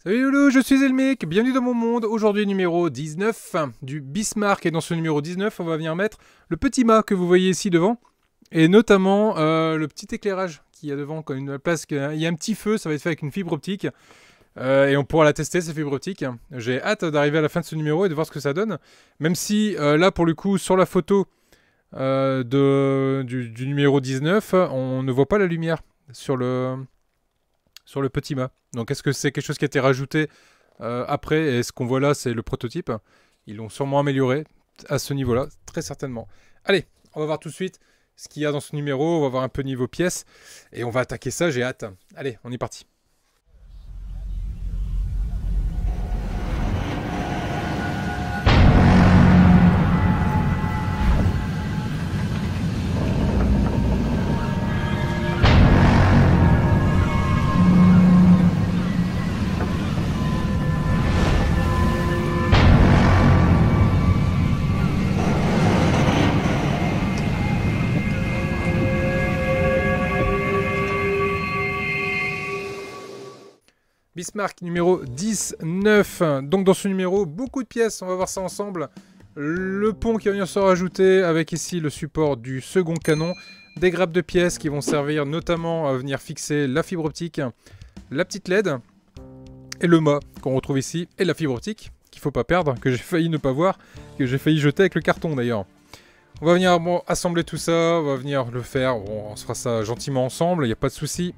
Salut Loulou, je suis Elmic, bienvenue dans mon monde. Aujourd'hui numéro 19 du Bismarck, et dans ce numéro 19 on va venir mettre le petit mât que vous voyez ici devant, et notamment le petit éclairage qu'il y a devant, quand une place, il y a un petit feu, ça va être fait avec une fibre optique, et on pourra la tester, cette fibre optique. J'ai hâte d'arriver à la fin de ce numéro et de voir ce que ça donne, même si là pour le coup sur la photo du numéro 19 on ne voit pas la lumière sur le petit mât. Donc est-ce que c'est quelque chose qui a été rajouté après, et ce qu'on voit là c'est le prototype? Ils l'ont sûrement amélioré à ce niveau-là, très certainement. Allez, on va voir tout de suite ce qu'il y a dans ce numéro, on va voir un peu niveau pièces, et on va attaquer ça, j'ai hâte. Allez, on est parti. Bismarck numéro 19. Donc dans ce numéro, beaucoup de pièces, on va voir ça ensemble. Le pont qui va venir se rajouter avec ici le support du second canon. Des grappes de pièces qui vont servir notamment à venir fixer la fibre optique, la petite LED et le mât qu'on retrouve ici, et la fibre optique qu'il ne faut pas perdre, que j'ai failli ne pas voir, que j'ai failli jeter avec le carton d'ailleurs. On va venir assembler tout ça, on va venir le faire, on se fera ça gentiment ensemble, il n'y a pas de souci.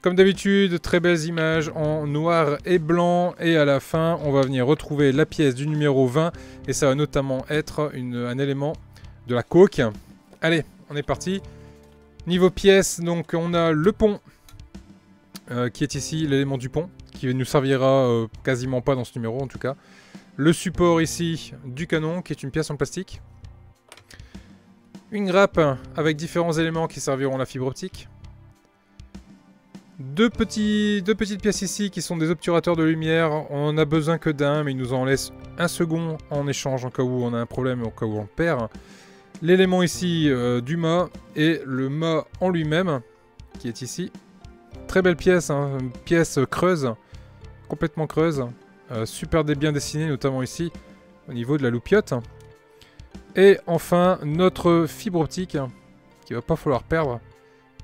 Comme d'habitude, très belles images en noir et blanc, et à la fin, on va venir retrouver la pièce du numéro 20, et ça va notamment être un élément de la coque. Allez, on est parti. Niveau pièces, donc on a le pont, qui est ici, l'élément du pont, qui ne nous servira quasiment pas dans ce numéro en tout cas. Le support ici du canon, qui est une pièce en plastique. Une grappe avec différents éléments qui serviront à la fibre optique. Deux petites pièces ici qui sont des obturateurs de lumière. On en a besoin que d'un, mais il nous en laisse un second en échange en cas où on a un problème et en cas où on le perd. L'élément ici du mât et le mât en lui-même qui est ici. Très belle pièce, hein, une pièce creuse, complètement creuse. Super bien dessinée, notamment ici au niveau de la loupiote. Et enfin notre fibre optique qu'il va pas falloir perdre.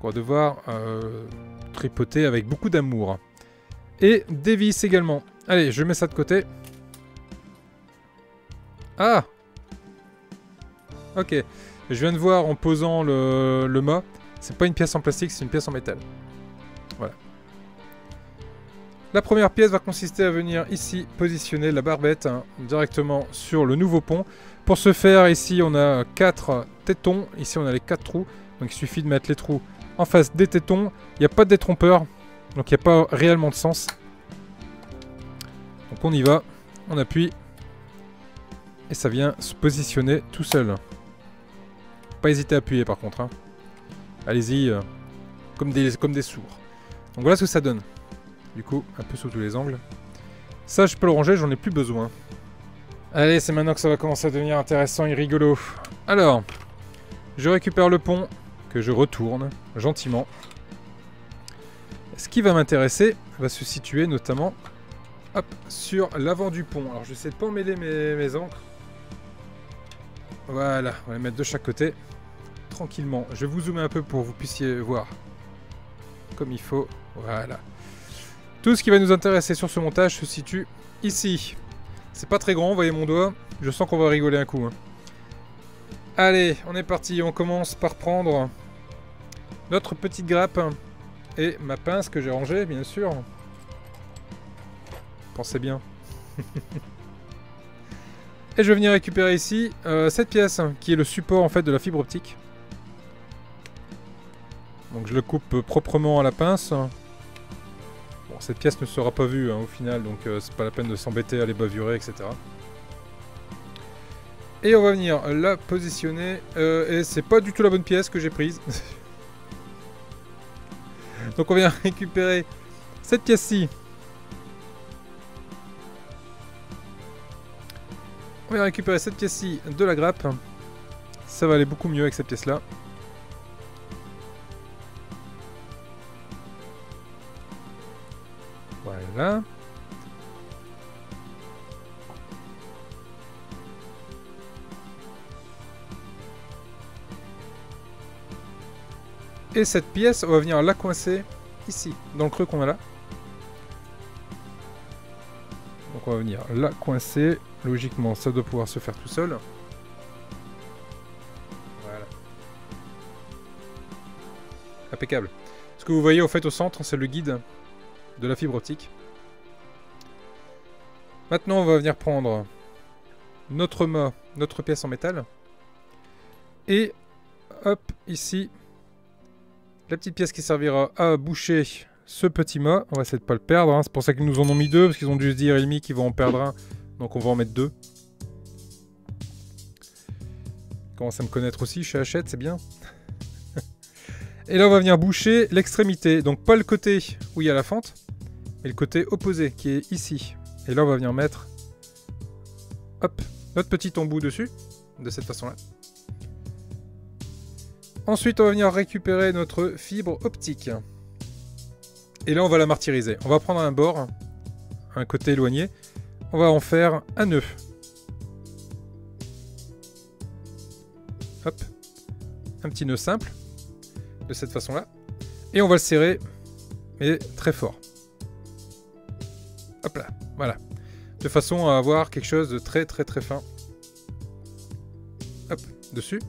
On va devoir tripoter avec beaucoup d'amour. Et des vis également. Allez, je mets ça de côté. Ah! Ok. Je viens de voir en posant le mât. C'est pas une pièce en plastique, c'est une pièce en métal. Voilà. La première pièce va consister à venir ici positionner la barbette directement sur le nouveau pont. Pour ce faire, ici on a 4 tétons. Ici on a les 4 trous. Donc il suffit de mettre les trous en face des tétons. Il n'y a pas de détrompeur, donc il n'y a pas réellement de sens. Donc on y va, on appuie, et ça vient se positionner tout seul. Pas hésiter à appuyer par contre. Hein. Allez-y, comme des sourds. Donc voilà ce que ça donne. Du coup, un peu sous tous les angles. Ça, je peux le ranger, j'en ai plus besoin. Allez, c'est maintenant que ça va commencer à devenir intéressant et rigolo. Alors, je récupère le pont, que je retourne gentiment. Ce qui va m'intéresser va se situer notamment hop, sur l'avant du pont. Alors je sais pas emmêler mes encres. Voilà, on va les mettre de chaque côté. Tranquillement. Je vais vous zoomer un peu pour que vous puissiez voir comme il faut. Voilà. Tout ce qui va nous intéresser sur ce montage se situe ici. C'est pas très grand, vous voyez mon doigt. Je sens qu'on va rigoler un coup. Hein. Allez, on est parti. On commence par prendre notre petite grappe et ma pince que j'ai rangée, bien sûr. Pensez bien. Et je vais venir récupérer ici cette pièce qui est le support en fait de la fibre optique. Donc je le coupe proprement à la pince. Bon, cette pièce ne sera pas vue hein, au final, donc c'est pas la peine de s'embêter à les bavurer, etc. Et on va venir la positionner. Et c'est pas du tout la bonne pièce que j'ai prise. Donc on vient récupérer cette pièce-ci. On vient récupérer cette pièce-ci de la grappe. Ça va aller beaucoup mieux avec cette pièce-là. Voilà. Et cette pièce, on va venir la coincer ici, dans le creux qu'on a là. Donc on va venir la coincer. Logiquement, ça doit pouvoir se faire tout seul. Voilà. Impeccable. Ce que vous voyez au fait au centre, c'est le guide de la fibre optique. Maintenant, on va venir prendre notre mât, notre pièce en métal. Et hop, ici, la petite pièce qui servira à boucher ce petit mât. On va essayer de ne pas le perdre. Hein. C'est pour ça qu'ils nous en ont mis deux, parce qu'ils ont dû se dire, Elmi, qu'ils vont en perdre un. Donc on va en mettre deux. Ils commencent à me connaître aussi, je suis Hachette, c'est bien. Et là, on va venir boucher l'extrémité. Donc pas le côté où il y a la fente, mais le côté opposé, qui est ici. Et là, on va venir mettre hop, notre petit embout dessus, de cette façon-là. Ensuite, on va venir récupérer notre fibre optique. Et là, on va la martyriser. On va prendre un bord, un côté éloigné. On va en faire un nœud. Hop. Un petit nœud simple. De cette façon-là. Et on va le serrer, mais très fort. Hop là. Voilà. De façon à avoir quelque chose de très fin. Hop. Dessus.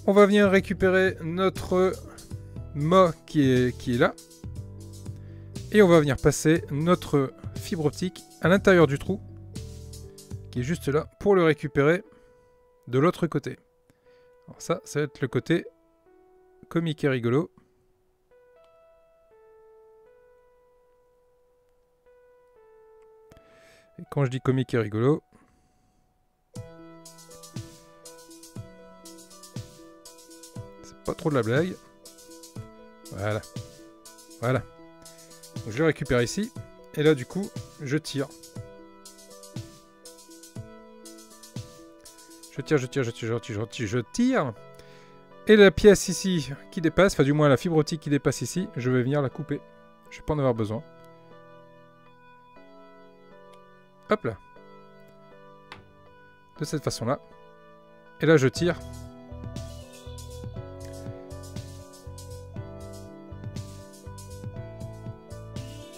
On va venir récupérer notre mât qui est là. Et on va venir passer notre fibre optique à l'intérieur du trou, qui est juste là, pour le récupérer de l'autre côté. Alors ça va être le côté comique et rigolo. Et quand je dis comique et rigolo, c'est pas trop de la blague. Voilà. Voilà. Donc je le récupère ici. Et là, du coup, je tire. Je tire. Et la pièce ici qui dépasse, enfin du moins la fibre optique qui dépasse ici, je vais venir la couper. Je ne vais pas en avoir besoin. Hop là. De cette façon-là. Et là, je tire.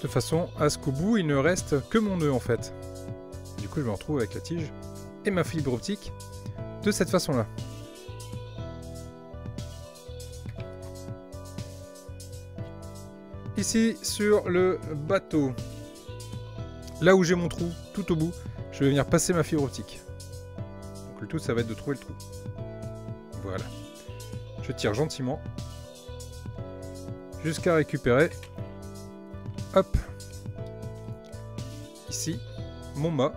De façon à ce qu'au bout, il ne reste que mon nœud en fait. Du coup, je me retrouve avec la tige et ma fibre optique de cette façon-là. Ici, sur le bateau, là où j'ai mon trou, tout au bout, je vais venir passer ma fibre optique. Donc le tout, ça va être de trouver le trou. Voilà. Je tire gentiment jusqu'à récupérer, hop, ici, mon mât.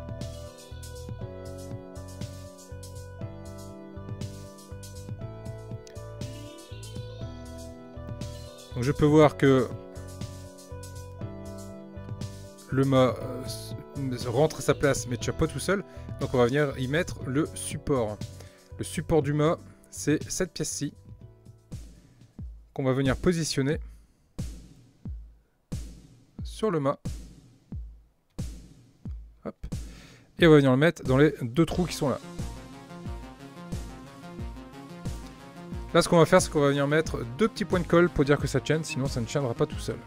Donc je peux voir que le mât rentre à sa place, mais ne tient pas tout seul. Donc on va venir y mettre le support. Le support du mât, c'est cette pièce-ci qu'on va venir positionner sur le mât. Hop. Et on va venir le mettre dans les deux trous qui sont là. Là, ce qu'on va faire, c'est qu'on va venir mettre deux petits points de colle pour dire que ça tienne, sinon ça ne tiendra pas tout seul.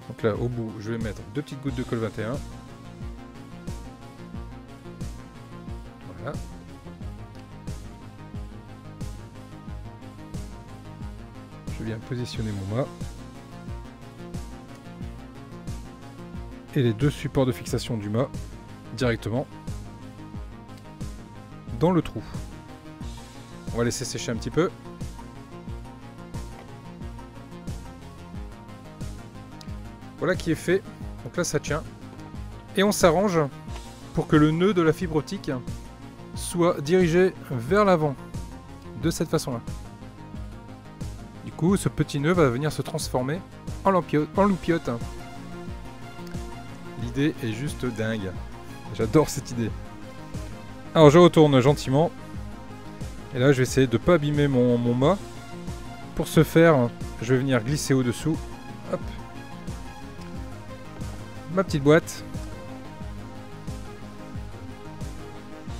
Donc là, au bout, je vais mettre deux petites gouttes de colle 21. Voilà. Je viens positionner mon mât. Et les deux supports de fixation du mât directement dans le trou. On va laisser sécher un petit peu. Voilà qui est fait. Donc là ça tient. Et on s'arrange pour que le nœud de la fibre optique soit dirigé vers l'avant. De cette façon-là. Du coup, ce petit nœud va venir se transformer en loupiote. L'idée est juste dingue. J'adore cette idée. Alors je retourne gentiment. Et là je vais essayer de ne pas abîmer mon mât. Pour ce faire, je vais venir glisser au-dessous. Hop. ma petite boîte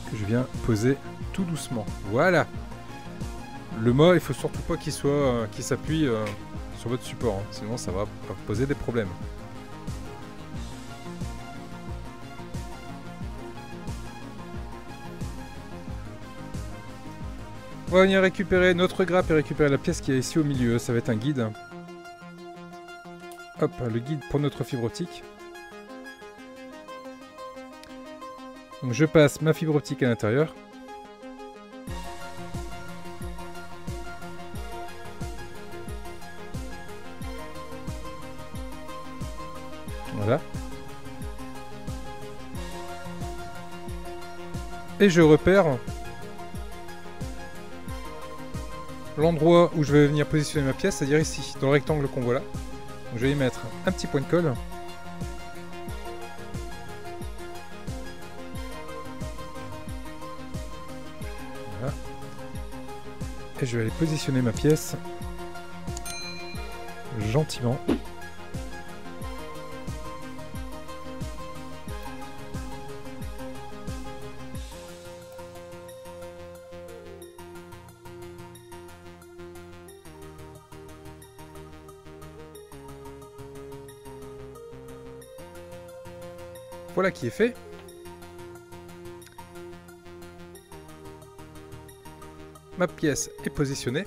que je viens poser tout doucement. Voilà. Le mât, il faut surtout pas qu'il s'appuie sur votre support, hein. Sinon ça va poser des problèmes. On va venir récupérer notre grappe et récupérer la pièce qui est ici au milieu. Ça va être un guide. Hop, le guide pour notre fibre optique. Donc je passe ma fibre optique à l'intérieur. Voilà. Et je repère l'endroit où je vais venir positionner ma pièce, c'est-à-dire ici, dans le rectangle qu'on voit là. Donc je vais y mettre un petit point de colle. Voilà. Et je vais aller positionner ma pièce gentiment. Voilà qui est fait. Ma pièce est positionnée.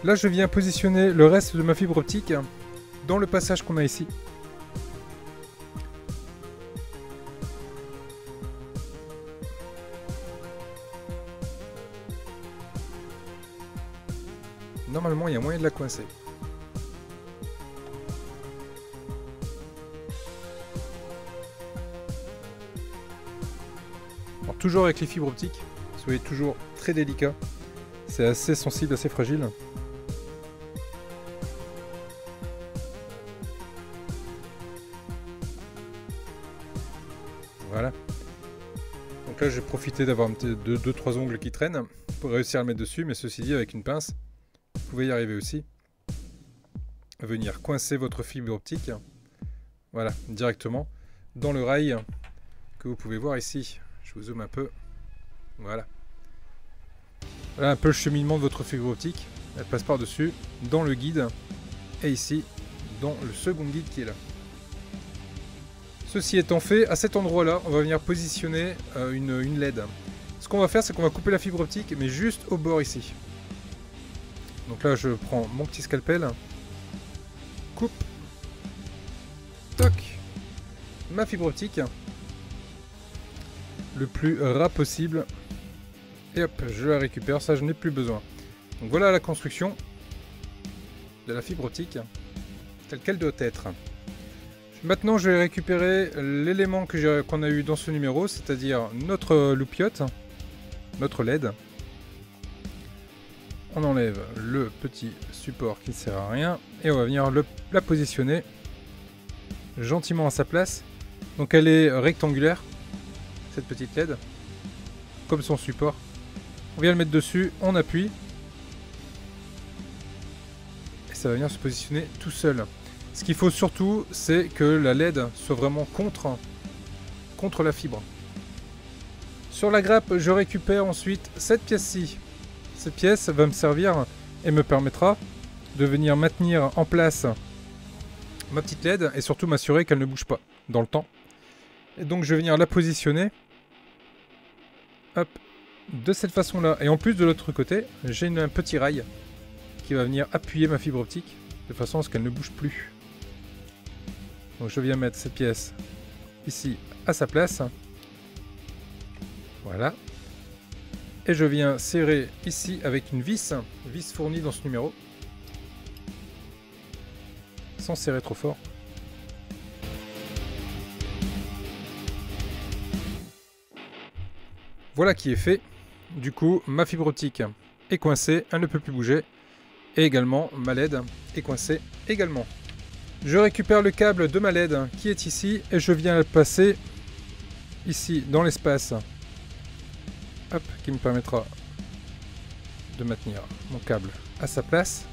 Là, je viens positionner le reste de ma fibre optique dans le passage qu'on a ici. Normalement, il y a moyen de la coincer. Alors, toujours avec les fibres optiques, soyez toujours très délicat. C'est assez sensible, assez fragile. Voilà. Donc là, j'ai profité d'avoir 2-3 ongles qui traînent pour réussir à le mettre dessus, mais ceci dit, avec une pince, vous pouvez y arriver aussi. Venir coincer votre fibre optique, voilà, directement dans le rail que vous pouvez voir ici. Je vous zoome un peu. Voilà. Voilà un peu le cheminement de votre fibre optique. Elle passe par-dessus, dans le guide, et ici, dans le second guide qui est là. Ceci étant fait, à cet endroit-là, on va venir positionner une LED. Ce qu'on va faire, c'est qu'on va couper la fibre optique, mais juste au bord ici. Donc là, je prends mon petit scalpel, coupe, toc, ma fibre optique, le plus ras possible, et hop, je la récupère, ça je n'ai plus besoin. Donc voilà la construction de la fibre optique, telle qu'elle doit être. Maintenant, je vais récupérer l'élément qu'on a eu dans ce numéro, c'est-à-dire notre loupiote, notre LED. On enlève le petit support qui ne sert à rien et on va venir la positionner gentiment à sa place. Donc elle est rectangulaire, cette petite LED, comme son support. On vient le mettre dessus, on appuie et ça va venir se positionner tout seul. Ce qu'il faut surtout, c'est que la LED soit vraiment contre la fibre. Sur la grappe, je récupère ensuite cette pièce-ci. Cette pièce va me servir et me permettra de venir maintenir en place ma petite LED et surtout m'assurer qu'elle ne bouge pas dans le temps. Et donc je vais venir la positionner, hop, de cette façon-là. Et en plus de l'autre côté, j'ai un petit rail qui va venir appuyer ma fibre optique de façon à ce qu'elle ne bouge plus. Donc je viens mettre cette pièce ici à sa place. Voilà. Et je viens serrer ici avec une vis fournie dans ce numéro. Sans serrer trop fort. Voilà qui est fait. Du coup, ma fibre optique est coincée, elle ne peut plus bouger. Et également, ma LED est coincée également. Je récupère le câble de ma LED qui est ici et je viens le passer ici dans l'espace. Hop, qui me permettra de maintenir mon câble à sa place.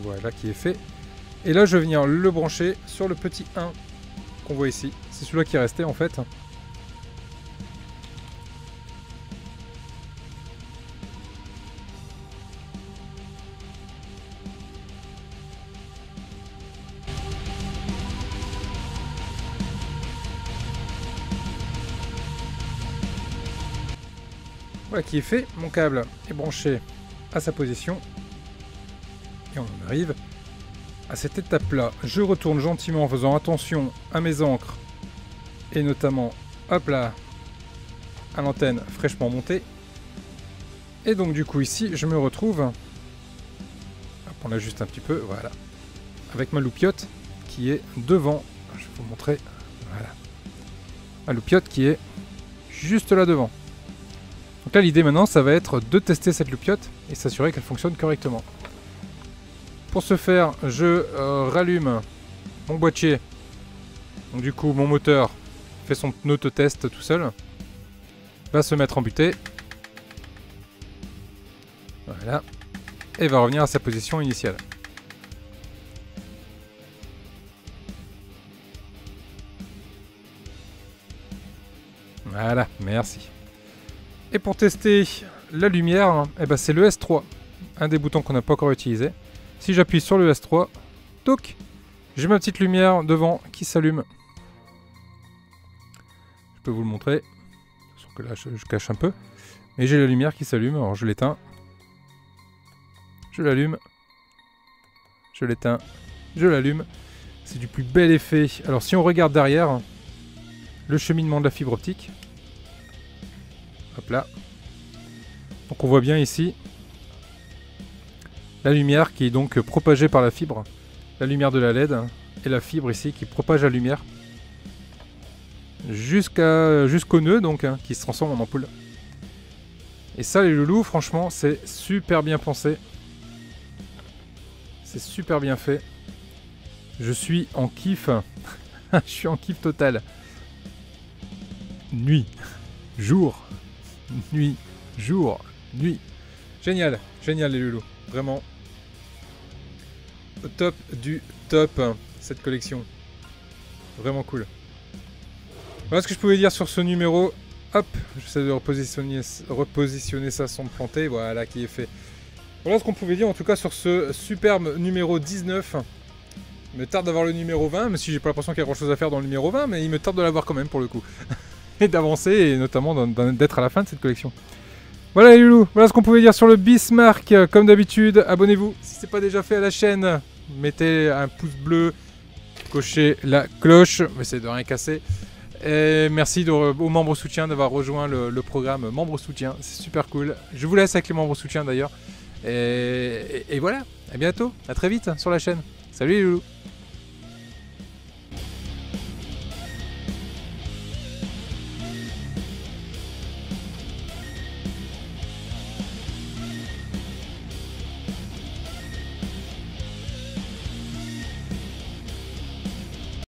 Voilà qui est fait. Et là, je vais venir le brancher sur le petit 1 qu'on voit ici. C'est celui-là qui est resté en fait. Voilà qui est fait. Mon câble est branché à sa position. Et on en arrive à cette étape-là. Je retourne gentiment en faisant attention à mes ancres. Et notamment, hop là, à l'antenne fraîchement montée. Et donc du coup ici, je me retrouve... Hop, on l'ajuste un petit peu, voilà. Avec ma loupiote qui est devant. Je vais vous montrer. Voilà. Ma loupiote qui est juste là devant. Donc là, l'idée maintenant, ça va être de tester cette loupiote et s'assurer qu'elle fonctionne correctement. Pour ce faire, je rallume mon boîtier. Donc du coup, mon moteur fait son autotest tout seul. Va se mettre en butée. Voilà. Et va revenir à sa position initiale. Voilà, merci. Et pour tester la lumière, eh ben c'est le S3. Un des boutons qu'on n'a pas encore utilisé. Si j'appuie sur le S3, toc, j'ai ma petite lumière devant qui s'allume. Je peux vous le montrer. Sauf que là, je cache un peu. Mais j'ai la lumière qui s'allume. Alors je l'éteins. Je l'allume. Je l'éteins. Je l'allume. C'est du plus bel effet. Alors si on regarde derrière, le cheminement de la fibre optique. Hop là. Donc on voit bien ici la lumière qui est donc propagée par la fibre. La lumière de la LED et la fibre ici qui propage la lumière jusqu'au nœud donc qui se transforme en ampoule. Et ça les loulous, franchement c'est super bien pensé. C'est super bien fait. Je suis en kiff. Je suis en kiff total. Nuit, jour, nuit, jour, nuit. Génial, génial les loulous. Vraiment. Au top du top, cette collection. Vraiment cool. Voilà ce que je pouvais dire sur ce numéro. Hop, j'essaie de repositionner ça sans me planter. Voilà qui est fait. Voilà ce qu'on pouvait dire en tout cas sur ce superbe numéro 19. Il me tarde d'avoir le numéro 20, même si j'ai pas l'impression qu'il y a grand chose à faire dans le numéro 20, mais il me tarde de l'avoir quand même pour le coup. Et d'avancer, et notamment d'être à la fin de cette collection. Voilà les loulous, voilà ce qu'on pouvait dire sur le Bismarck. Comme d'habitude, abonnez-vous si ce n'est pas déjà fait à la chaîne. Mettez un pouce bleu, cochez la cloche, essayez de rien casser. Et merci aux membres soutiens d'avoir rejoint le programme membres soutien, c'est super cool. Je vous laisse avec les membres soutiens d'ailleurs. Et voilà, à bientôt, à très vite sur la chaîne. Salut les loulous.